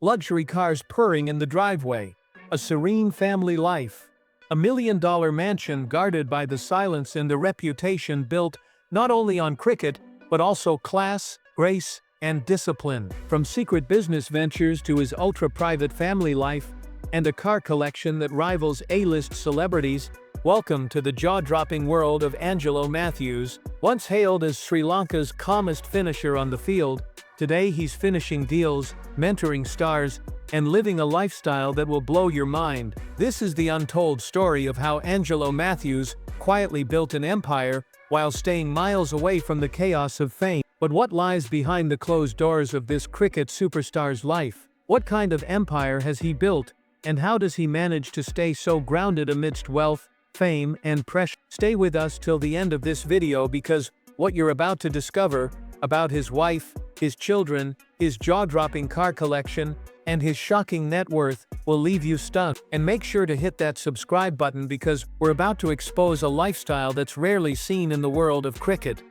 luxury cars purring in the driveway, a serene family life, a $1 million mansion guarded by the silence and the reputation built not only on cricket, but also class, grace, and discipline. From secret business ventures to his ultra-private family life, and a car collection that rivals A-list celebrities, welcome to the jaw-dropping world of Angelo Mathews. Once hailed as Sri Lanka's calmest finisher on the field, today he's finishing deals, mentoring stars, and living a lifestyle that will blow your mind. This is the untold story of how Angelo Mathews quietly built an empire while staying miles away from the chaos of fame. But what lies behind the closed doors of this cricket superstar's life? What kind of empire has he built, and how does he manage to stay so grounded amidst wealth, fame, and pressure? Stay with us till the end of this video because what you're about to discover about his wife, his children, his jaw-dropping car collection, and his shocking net worth will leave you stunned. And make sure to hit that subscribe button because we're about to expose a lifestyle that's rarely seen in the world of cricket.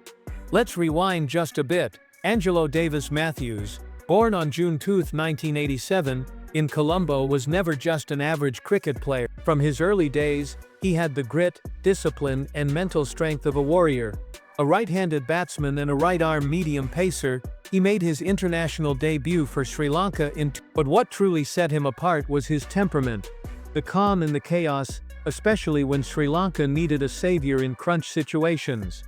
Let's rewind just a bit. Angelo Davis Mathews, born on June 2, 1987, in Colombo, was never just an average cricket player. From his early days, he had the grit, discipline, and mental strength of a warrior. A right-handed batsman and a right-arm medium pacer, he made his international debut for Sri Lanka but what truly set him apart was his temperament. The calm in the chaos, especially when Sri Lanka needed a savior in crunch situations.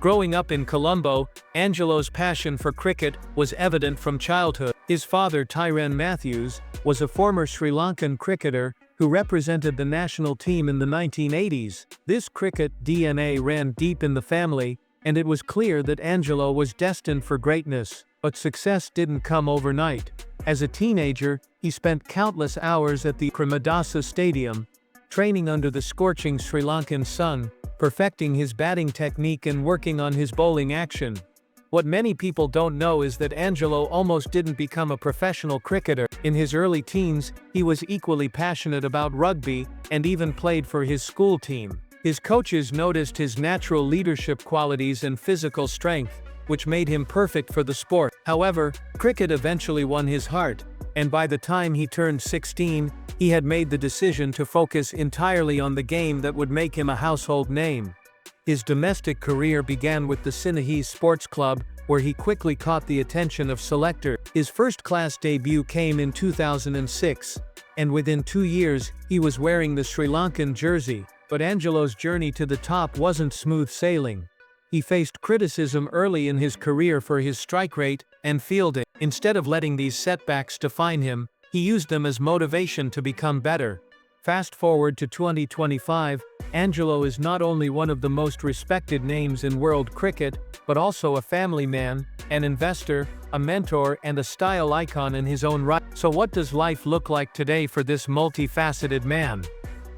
Growing up in Colombo, Angelo's passion for cricket was evident from childhood. His father, Tyran Mathews, was a former Sri Lankan cricketer who represented the national team in the 1980s. This cricket DNA ran deep in the family, and it was clear that Angelo was destined for greatness. But success didn't come overnight. As a teenager, he spent countless hours at the Krimadasa Stadium, training under the scorching Sri Lankan sun, perfecting his batting technique and working on his bowling action. What many people don't know is that Angelo almost didn't become a professional cricketer. In his early teens, he was equally passionate about rugby and even played for his school team. His coaches noticed his natural leadership qualities and physical strength, which made him perfect for the sport. However, cricket eventually won his heart, and by the time he turned 16, he had made the decision to focus entirely on the game that would make him a household name. His domestic career began with the Sinhalese Sports Club, where he quickly caught the attention of selectors. His first-class debut came in 2006, and within 2 years, he was wearing the Sri Lankan jersey. But Angelo's journey to the top wasn't smooth sailing. He faced criticism early in his career for his strike rate and fielding. Instead of letting these setbacks define him, he used them as motivation to become better. Fast forward to 2025, Angelo is not only one of the most respected names in world cricket, but also a family man, an investor, a mentor, and a style icon in his own right. So what does life look like today for this multifaceted man?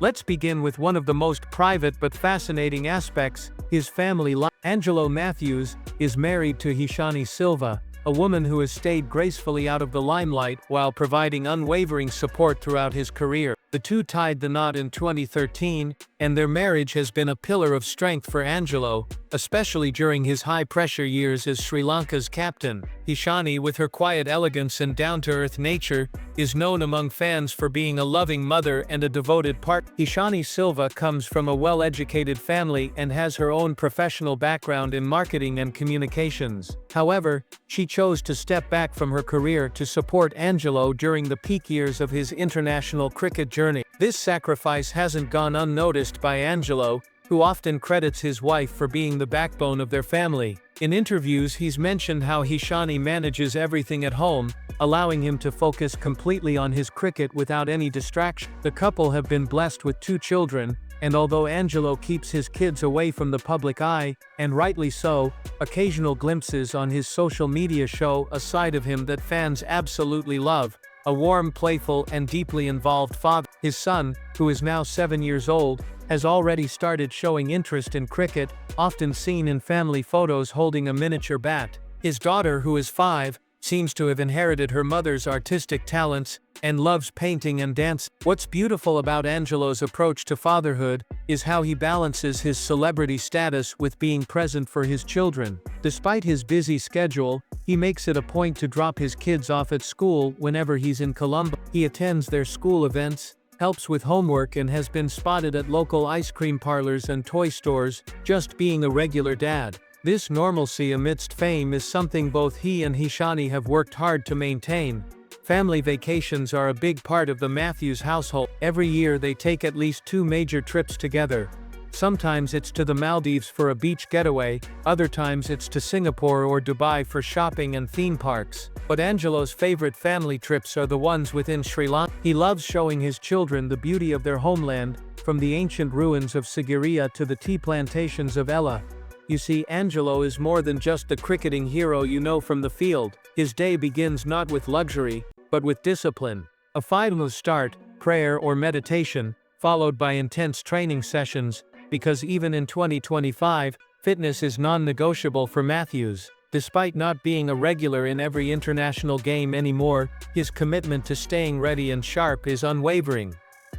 Let's begin with one of the most private but fascinating aspects, his family life. Angelo Mathews is married to Heshani Silva, a woman who has stayed gracefully out of the limelight while providing unwavering support throughout his career. The two tied the knot in 2013, and their marriage has been a pillar of strength for Angelo, especially during his high-pressure years as Sri Lanka's captain. Heshani, with her quiet elegance and down-to-earth nature, is known among fans for being a loving mother and a devoted partner. Heshani Silva comes from a well-educated family and has her own professional background in marketing and communications. However, she chose to step back from her career to support Angelo during the peak years of his international cricket journey. This sacrifice hasn't gone unnoticed by Angelo, who often credits his wife for being the backbone of their family. In interviews, he's mentioned how Heshani manages everything at home, allowing him to focus completely on his cricket without any distraction. The couple have been blessed with 2 children, and although Angelo keeps his kids away from the public eye, and rightly so, occasional glimpses on his social media show a side of him that fans absolutely love. A warm, playful, and deeply involved father. His son, who is now 7 years old, has already started showing interest in cricket, often seen in family photos holding a miniature bat. His daughter, who is 5, seems to have inherited her mother's artistic talents, and loves painting and dance. What's beautiful about Angelo's approach to fatherhood is how he balances his celebrity status with being present for his children. Despite his busy schedule, He makes it a point to drop his kids off at school whenever he's in Colombo. He attends their school events, helps with homework, and has been spotted at local ice cream parlors and toy stores, just being a regular dad. This normalcy amidst fame is something both he and Heshani have worked hard to maintain. Family vacations are a big part of the Mathews household. Every year they take at least 2 major trips together. Sometimes it's to the Maldives for a beach getaway, other times it's to Singapore or Dubai for shopping and theme parks. But Angelo's favorite family trips are the ones within Sri Lanka. He loves showing his children the beauty of their homeland, from the ancient ruins of Sigiriya to the tea plantations of Ella. You see, Angelo is more than just the cricketing hero you know from the field. His day begins not with luxury, but with discipline. A 5 start, prayer or meditation, followed by intense training sessions, because even in 2025, fitness is non-negotiable for Mathews. Despite not being a regular in every international game anymore, his commitment to staying ready and sharp is unwavering.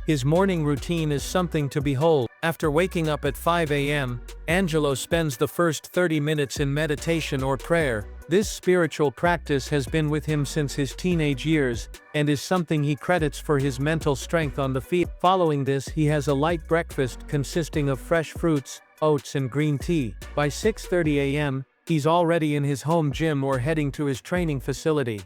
His morning routine is something to behold. After waking up at 5 a.m., Angelo spends the first 30 minutes in meditation or prayer. This spiritual practice has been with him since his teenage years, and is something he credits for his mental strength on the field. Following this, he has a light breakfast consisting of fresh fruits, oats and green tea. By 6:30 a.m., he's already in his home gym or heading to his training facility.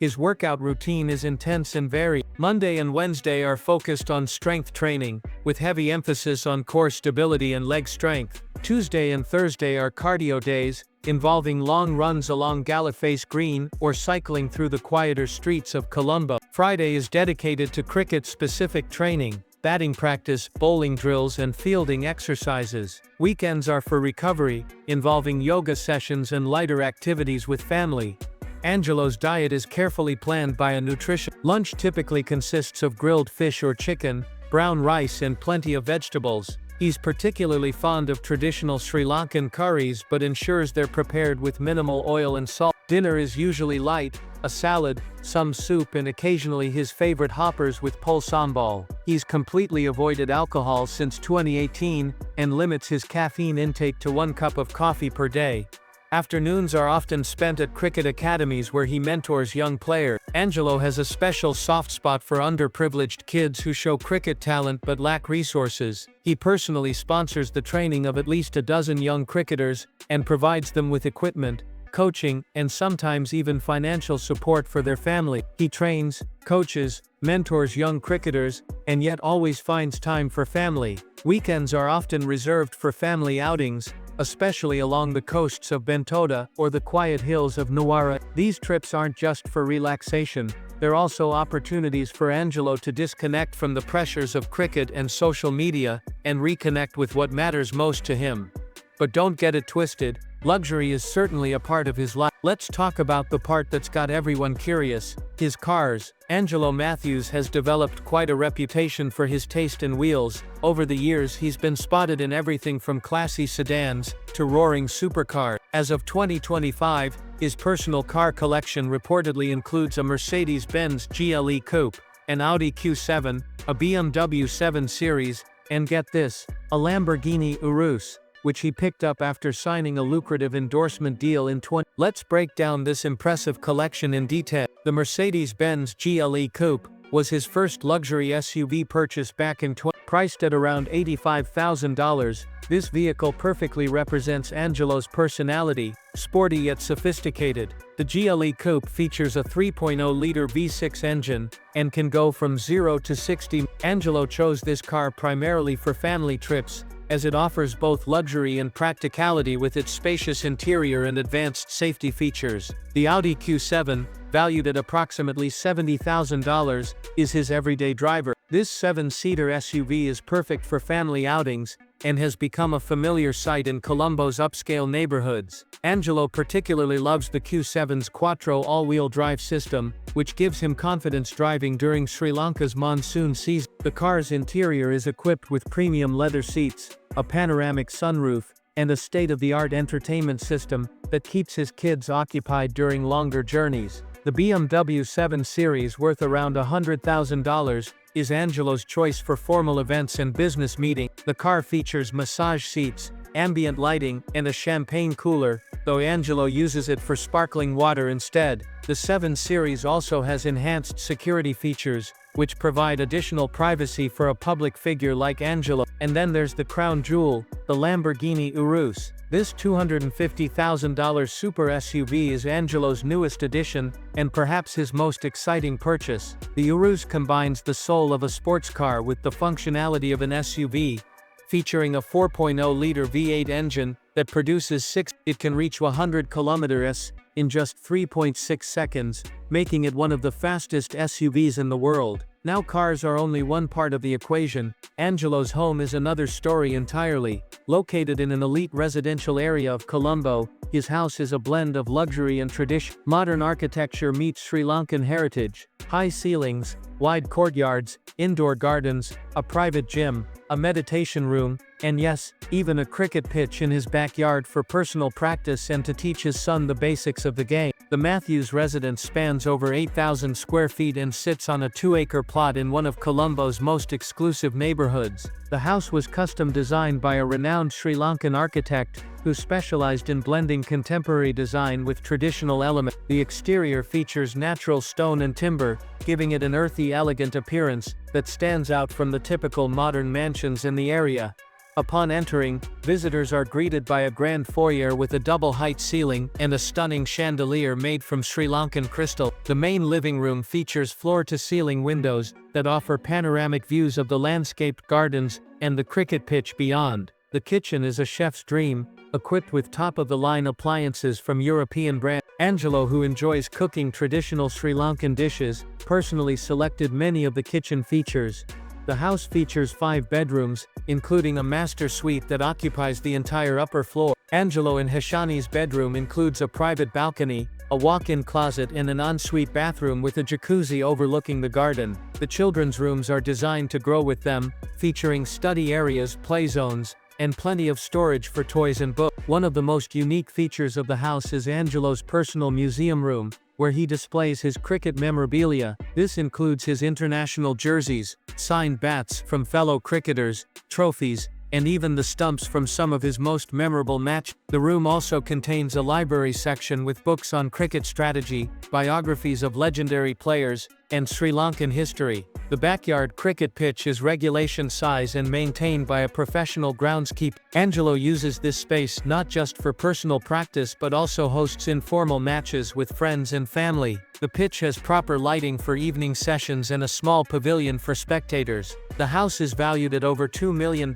His workout routine is intense and varied. Monday and Wednesday are focused on strength training, with heavy emphasis on core stability and leg strength. Tuesday and Thursday are cardio days, involving long runs along Gallifreys Green or cycling through the quieter streets of Colombo. Friday is dedicated to cricket-specific training, batting practice, bowling drills and fielding exercises. Weekends are for recovery, involving yoga sessions and lighter activities with family. Angelo's diet is carefully planned by a nutrition. Lunch typically consists of grilled fish or chicken, brown rice and plenty of vegetables. He's particularly fond of traditional Sri Lankan curries but ensures they're prepared with minimal oil and salt. Dinner is usually light, a salad, some soup and occasionally his favorite hoppers with pol sambal. He's completely avoided alcohol since 2018 and limits his caffeine intake to 1 cup of coffee per day. Afternoons are often spent at cricket academies where he mentors young players. Angelo has a special soft spot for underprivileged kids who show cricket talent but lack resources. He personally sponsors the training of at least a dozen young cricketers, and provides them with equipment, coaching, and sometimes even financial support for their family. He trains, coaches, mentors young cricketers, and yet always finds time for family. Weekends are often reserved for family outings, especially along the coasts of Bentoda or the quiet hills of Nuwara. These trips aren't just for relaxation, they're also opportunities for Angelo to disconnect from the pressures of cricket and social media, and reconnect with what matters most to him. But don't get it twisted, luxury is certainly a part of his life. Let's talk about the part that's got everyone curious: his cars. Angelo Mathews has developed quite a reputation for his taste in wheels. Over the years he's been spotted in everything from classy sedans to roaring supercars. As of 2025, his personal car collection reportedly includes a Mercedes-Benz GLE Coupe, an Audi Q7, a BMW 7 Series, and get this, a Lamborghini Urus, which he picked up after signing a lucrative endorsement deal in 20. Let's break down this impressive collection in detail. The Mercedes-Benz GLE Coupe was his first luxury SUV purchase back in 20. Priced at around $85,000, this vehicle perfectly represents Angelo's personality, sporty yet sophisticated. The GLE Coupe features a 3.0-liter V6 engine, and can go from 0 to 60. Angelo chose this car primarily for family trips, as it offers both luxury and practicality with its spacious interior and advanced safety features. The Audi Q7, valued at approximately $70,000, is his everyday driver. This 7-seater SUV is perfect for family outings, and has become a familiar sight in Colombo's upscale neighborhoods. Angelo particularly loves the Q7's Quattro all-wheel drive system, which gives him confidence driving during Sri Lanka's monsoon season. The car's interior is equipped with premium leather seats, a panoramic sunroof, and a state-of-the-art entertainment system that keeps his kids occupied during longer journeys. The BMW 7 Series, worth around $100,000, is Angelo's choice for formal events and business meetings. The car features massage seats, ambient lighting, and a champagne cooler, though Angelo uses it for sparkling water instead. The 7 Series also has enhanced security features, which provide additional privacy for a public figure like Angelo. And then there's the crown jewel, the Lamborghini Urus. This $250,000 super SUV is Angelo's newest addition, and perhaps his most exciting purchase. The Urus combines the soul of a sports car with the functionality of an SUV, featuring a 4.0-liter V8 engine that produces it can reach 100 km/h in just 3.6 seconds, making it one of the fastest SUVs in the world. Now cars are only one part of the equation. Angelo's home is another story entirely. Located in an elite residential area of Colombo, his house is a blend of luxury and tradition. Modern architecture meets Sri Lankan heritage. High ceilings, wide courtyards, indoor gardens, a private gym, a meditation room, and yes, even a cricket pitch in his backyard for personal practice and to teach his son the basics of the game. The Mathews residence spans over 8,000 square feet and sits on a 2-acre plot in one of Colombo's most exclusive neighborhoods. The house was custom designed by a renowned Sri Lankan architect, who specialized in blending contemporary design with traditional elements. The exterior features natural stone and timber, giving it an earthy, elegant appearance that stands out from the typical modern mansions in the area. Upon entering, visitors are greeted by a grand foyer with a double-height ceiling and a stunning chandelier made from Sri Lankan crystal. The main living room features floor-to-ceiling windows that offer panoramic views of the landscaped gardens and the cricket pitch beyond. The kitchen is a chef's dream, equipped with top-of-the-line appliances from European brands. Angelo, who enjoys cooking traditional Sri Lankan dishes, personally selected many of the kitchen features. The house features 5 bedrooms, including a master suite that occupies the entire upper floor. Angelo and Heshani's bedroom includes a private balcony, a walk-in closet and an ensuite bathroom with a jacuzzi overlooking the garden. The children's rooms are designed to grow with them, featuring study areas, play zones, and plenty of storage for toys and books. One of the most unique features of the house is Angelo's personal museum room, where he displays his cricket memorabilia. This includes his international jerseys, signed bats from fellow cricketers, trophies, and even the stumps from some of his most memorable matches. The room also contains a library section with books on cricket strategy, biographies of legendary players, and Sri Lankan history. The backyard cricket pitch is regulation size and maintained by a professional groundskeeper. Angelo uses this space not just for personal practice but also hosts informal matches with friends and family. The pitch has proper lighting for evening sessions and a small pavilion for spectators. The house is valued at over $2 million,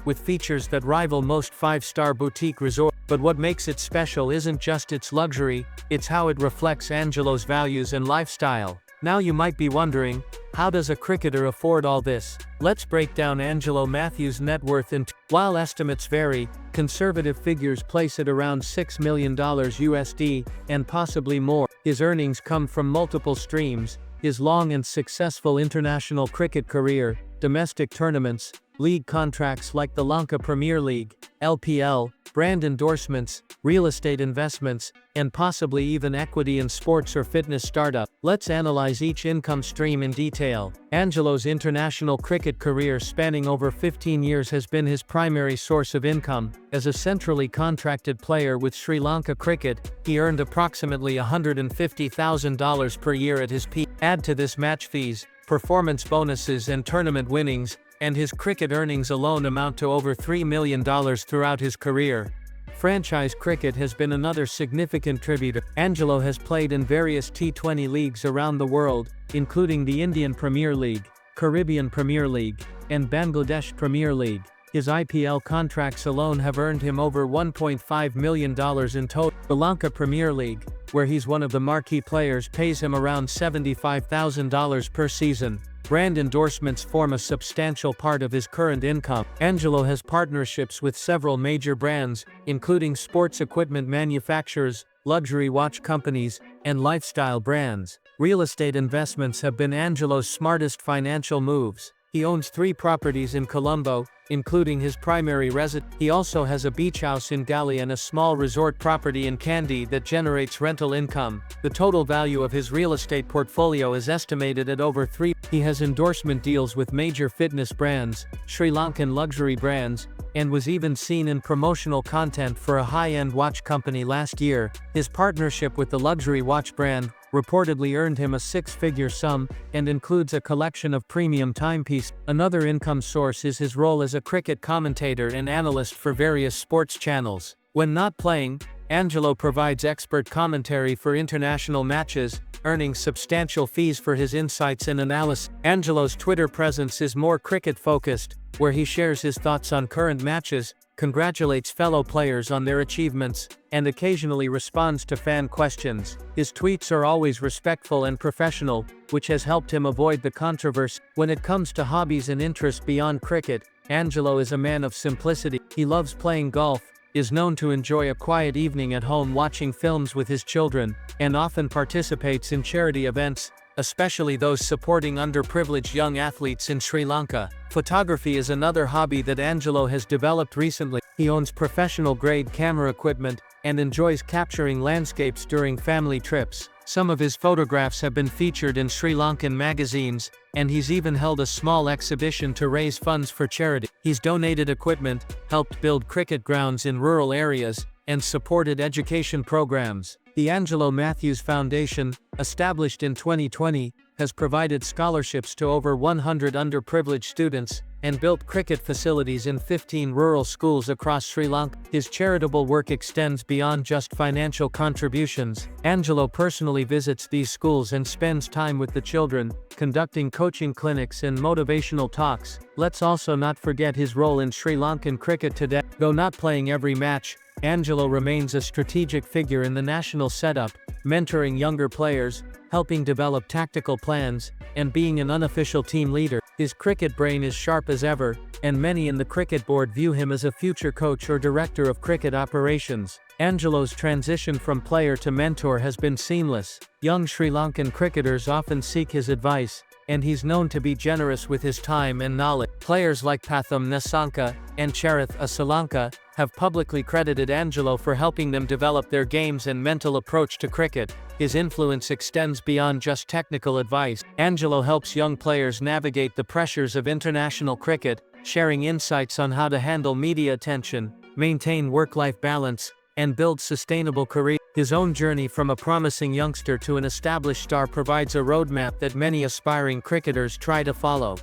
with features that rival most 5-star boutique resorts. But what makes it special isn't just its luxury, it's how it reflects Angelo's values and lifestyle. Now you might be wondering, how does a cricketer afford all this? Let's break down Angelo Mathews' net worth in While estimates vary, conservative figures place it around $6 million USD, and possibly more. His earnings come from multiple streams: his long and successful international cricket career, domestic tournaments, league contracts like the Lanka Premier League, LPL, brand endorsements, real estate investments, and possibly even equity in sports or fitness startup. Let's analyze each income stream in detail. Angelo's international cricket career spanning over 15 years has been his primary source of income. As a centrally contracted player with Sri Lanka Cricket, he earned approximately $150,000 per year at his peak. Add to this match fees, performance bonuses and tournament winnings, and his cricket earnings alone amount to over $3 million throughout his career. Franchise cricket has been another significant contributor. Angelo has played in various T20 leagues around the world, including the Indian Premier League, Caribbean Premier League, and Bangladesh Premier League. His IPL contracts alone have earned him over $1.5 million in total. The Lanka Premier League, where he's one of the marquee players, pays him around $75,000 per season. Brand endorsements form a substantial part of his current income. Angelo has partnerships with several major brands, including sports equipment manufacturers, luxury watch companies, and lifestyle brands. Real estate investments have been Angelo's smartest financial moves. He owns 3 properties in Colombo, including his primary residence. He also has a beach house in Delhi and a small resort property in Kandy that generates rental income. The total value of his real estate portfolio is estimated at over $3 billion. He has endorsement deals with major fitness brands, Sri Lankan luxury brands, and was even seen in promotional content for a high-end watch company last year. His partnership with the luxury watch brand reportedly earned him a six-figure sum, and includes a collection of premium timepieces. Another income source is his role as a cricket commentator and analyst for various sports channels. When not playing, Angelo provides expert commentary for international matches, earning substantial fees for his insights and analysis. Angelo's Twitter presence is more cricket-focused, where he shares his thoughts on current matches, congratulates fellow players on their achievements, and occasionally responds to fan questions. His tweets are always respectful and professional, which has helped him avoid the controversy. When it comes to hobbies and interests beyond cricket, Angelo is a man of simplicity. He loves playing golf, is known to enjoy a quiet evening at home watching films with his children, and often participates in charity events, especially those supporting underprivileged young athletes in Sri Lanka. Photography is another hobby that Angelo has developed recently. He owns professional-grade camera equipment, and enjoys capturing landscapes during family trips. Some of his photographs have been featured in Sri Lankan magazines, and he's even held a small exhibition to raise funds for charity. He's donated equipment, helped build cricket grounds in rural areas, and supported education programs. The Angelo Mathews Foundation, established in 2020, has provided scholarships to over 100 underprivileged students, and built cricket facilities in 15 rural schools across Sri Lanka. His charitable work extends beyond just financial contributions. Angelo personally visits these schools and spends time with the children, conducting coaching clinics and motivational talks. Let's also not forget his role in Sri Lankan cricket today. Though not playing every match, Angelo remains a strategic figure in the national setup, mentoring younger players, helping develop tactical plans, and being an unofficial team leader. His cricket brain is sharp as ever, and many in the cricket board view him as a future coach or director of cricket operations. Angelo's transition from player to mentor has been seamless. Young Sri Lankan cricketers often seek his advice, and he's known to be generous with his time and knowledge. Players like Pathum Nissanka and Charith Asalanka have publicly credited Angelo for helping them develop their games and mental approach to cricket. His influence extends beyond just technical advice. Angelo helps young players navigate the pressures of international cricket, sharing insights on how to handle media attention, maintain work-life balance, and build sustainable careers. His own journey from a promising youngster to an established star provides a roadmap that many aspiring cricketers try to follow.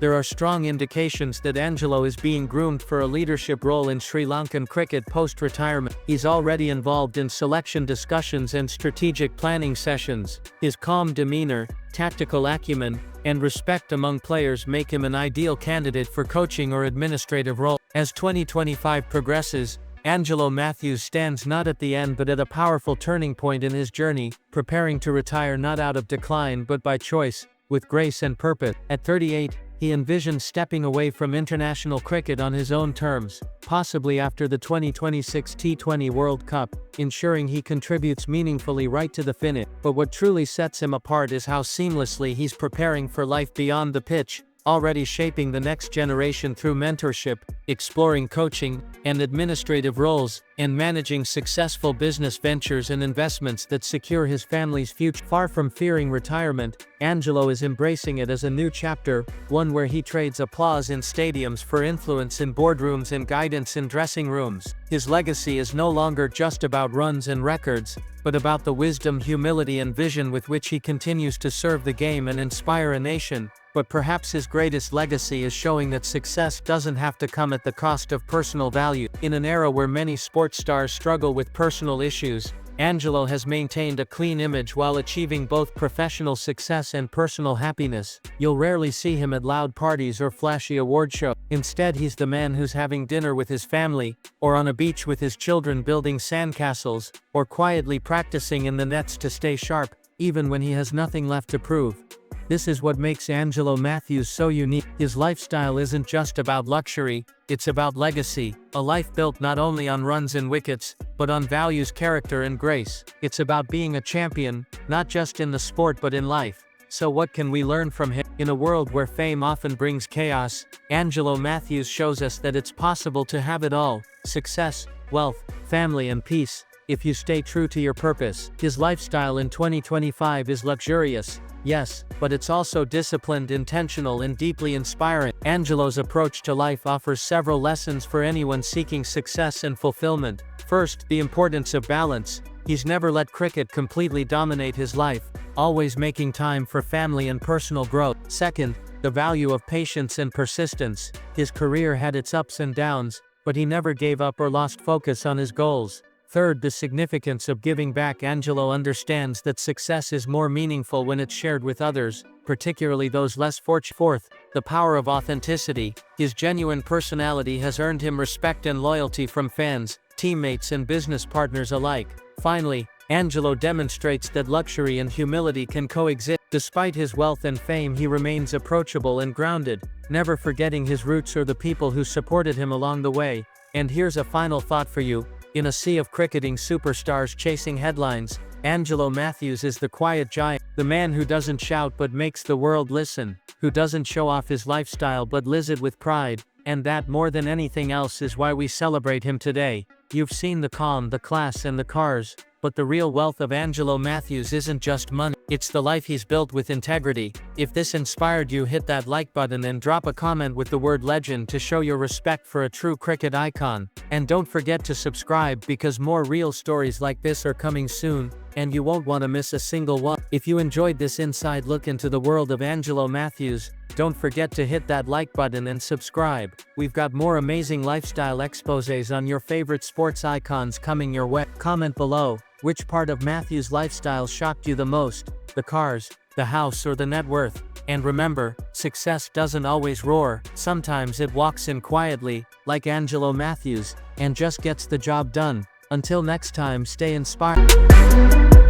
There are strong indications that Angelo is being groomed for a leadership role in Sri Lankan cricket post-retirement. He's already involved in selection discussions and strategic planning sessions. His calm demeanor, tactical acumen, and respect among players make him an ideal candidate for coaching or administrative roles. As 2025 progresses, Angelo Mathews stands not at the end but at a powerful turning point in his journey, preparing to retire not out of decline but by choice, with grace and purpose. At 38, he envisions stepping away from international cricket on his own terms, possibly after the 2026 T20 World Cup, ensuring he contributes meaningfully right to the finish. But what truly sets him apart is how seamlessly he's preparing for life beyond the pitch, already shaping the next generation through mentorship, exploring coaching and administrative roles, and managing successful business ventures and investments that secure his family's future. Far from fearing retirement, Angelo is embracing it as a new chapter, one where he trades applause in stadiums for influence in boardrooms and guidance in dressing rooms. His legacy is no longer just about runs and records, but about the wisdom, humility, and vision with which he continues to serve the game and inspire a nation. But perhaps his greatest legacy is showing that success doesn't have to come at the cost of personal value. In an era where many sports stars struggle with personal issues, Angelo has maintained a clean image while achieving both professional success and personal happiness. You'll rarely see him at loud parties or flashy award shows. Instead, he's the man who's having dinner with his family, or on a beach with his children building sandcastles, or quietly practicing in the nets to stay sharp, even when he has nothing left to prove. This is what makes Angelo Mathews so unique. His lifestyle isn't just about luxury, it's about legacy, a life built not only on runs and wickets, but on values, character, and grace. It's about being a champion, not just in the sport but in life. So what can we learn from him? In a world where fame often brings chaos, Angelo Mathews shows us that it's possible to have it all: success, wealth, family and peace, if you stay true to your purpose. His lifestyle in 2025 is luxurious, yes, but it's also disciplined, intentional and deeply inspiring. Angelo's approach to life offers several lessons for anyone seeking success and fulfillment. First, the importance of balance. He's never let cricket completely dominate his life, always making time for family and personal growth. Second, the value of patience and persistence. His career had its ups and downs, but he never gave up or lost focus on his goals. Third, the significance of giving back. Angelo understands that success is more meaningful when it's shared with others, particularly those less fortunate. Fourth, the power of authenticity. His genuine personality has earned him respect and loyalty from fans, teammates and business partners alike. Finally, Angelo demonstrates that luxury and humility can coexist. Despite his wealth and fame, he remains approachable and grounded, never forgetting his roots or the people who supported him along the way. And here's a final thought for you. In a sea of cricketing superstars chasing headlines, Angelo Mathews is the quiet giant, the man who doesn't shout but makes the world listen, who doesn't show off his lifestyle but lives it with pride, and that more than anything else is why we celebrate him today. You've seen the calm, the class and the cars, but the real wealth of Angelo Mathews isn't just money, it's the life he's built with integrity. If this inspired you, hit that like button and drop a comment with the word legend to show your respect for a true cricket icon. And don't forget to subscribe, because more real stories like this are coming soon, and you won't want to miss a single one. If you enjoyed this inside look into the world of Angelo Mathews, don't forget to hit that like button and subscribe. We've got more amazing lifestyle exposés on your favorite sports icons coming your way. Comment below, which part of Mathews' lifestyle shocked you the most? The cars, the house or the net worth? And remember, success doesn't always roar, sometimes it walks in quietly, like Angelo Mathews, and just gets the job done. Until next time, stay inspired.